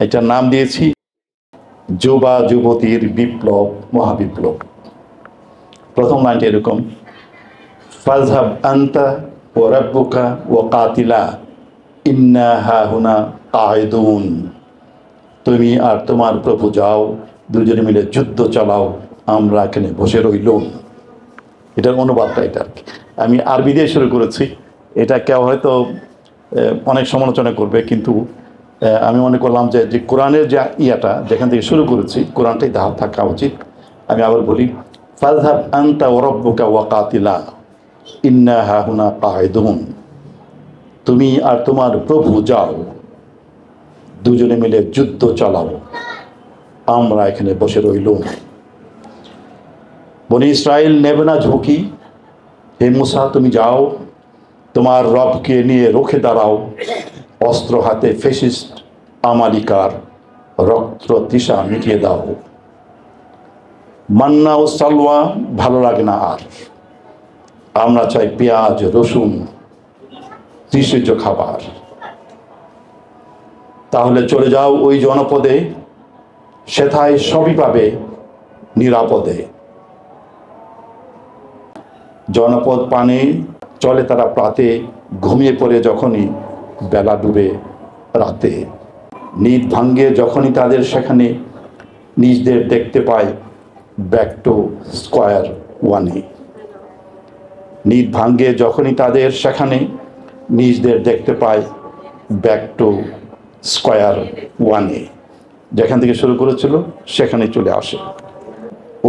এটার নাম দিয়েছি যুবা যুবতীর বিপ্লব মহাবিপ্লব। প্রথম লাইনটা এরকম, ফাযহাব আনতা ওয়া রাব্বুকা ওয়া কাতিলা ইন্না হাহুনা কাঈদুন। তুমি আর তোমার প্রভু যাও, দুজনে মিলে যুদ্ধ চালাও, আমরা এখানে বসে রইলাম। এটার অনুবাদটা এটা। আমি আরবি দিয়ে শুরু করেছি, এটা কেউ হয়তো অনেক সমালোচনা করবে, কিন্তু আমি মনে করলাম যে কোরআনের যে ইয়াটা যেখান থেকে শুরু করেছি, কোরআনটাই থাকা উচিত। আমি আবার বলি, ফাযহাব আনতা ওয়া রাব্বুকা ওয়া কাতিলা ইন্না হাহুনা কাঈদুন। তুমি আর তোমার প্রভু যাও, দুজনে মিলে যুদ্ধ চালাও, আমরা এখানে বসে রইলাম। বনি ইসরাইল নেবে না ঝুঁকি। হে মুসা, তুমি যাও, তোমার রবকে নিয়ে রুখে দাঁড়াও, অস্ত্র হাতে ফেসিস্ট আমালিকার রক্ত তৃষা মিটিয়ে দাও। মান্না ও সালওয়া ভালো লাগে না আর, আমরা চাই পেঁয়াজ রসুন কৃষিজ খাবার। তাহলে চলে যাও ওই জনপদে, সেথায় সবই পাবে নিরাপদে। জনপদ পানে চলে তারা প্রাতে, ঘুমিয়ে পড়ে যখনই বেলা ডুবে রাতে। নিদ ভাঙ্গে যখনই তাদের সেখানে, নিজদের দেখতে পায় ব্যাক টু স্কয়ার ওয়ানে। নিদ ভাঙ্গে যখনই তাদের সেখানে, নিজদের দেখতে পায় ব্যাক টু স্কয়ার ওয়ানে। যেখান থেকে শুরু করেছিল সেখানে চলে আসে।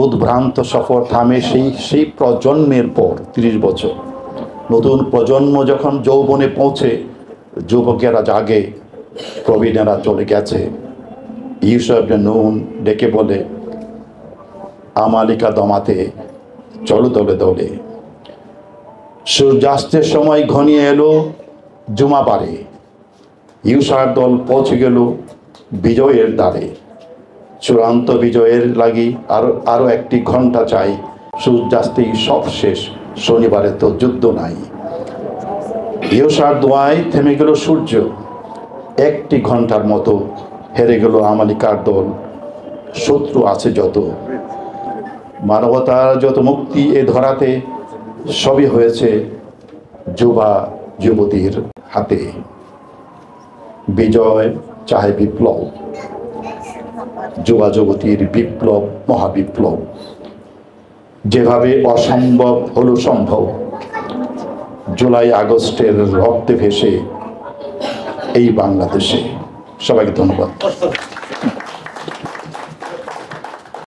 উদ্ভ্রান্ত সফর থামে সেই প্রজন্মের পর 30 বছর। নতুন প্রজন্ম যখন যৌবনে পৌঁছে, যুবকেরা জাগে, প্রবীণেরা চলে গেছে। ইউসুফ ইবনে নুন ডেকে বলে, আমালিকা দমাতে চলো দলে দলে। সূর্যাস্তের সময় ঘনিয়ে এলো জুমাবারে, ইউসার দল পৌঁছে গেল বিজয়ের দ্বারে। চূড়ান্ত বিজয়ের লাগি আরো একটি ঘন্টা চাই, সূর্যাস্তেই সব শেষ, শনিবারে তো যুদ্ধ নাই। ইউসার দোয়ায় থেমে গেল সূর্য, একটি ঘন্টার মতো হেরে গেল আমালিকার দল। শত্রু আছে যত, মানবতার যত মুক্তি এ ধরাতে, সবই হয়েছে যুবা যুবতীর হাতে। বিজয় চাহে বিপ্লব, যুবা যুবতীর বিপ্লব মহাবিপ্লব। যেভাবে অসম্ভব হলো সম্ভব, জুলাই আগস্টের রক্তে ভেসে এই বাংলাদেশে। সবাইকে ধন্যবাদ।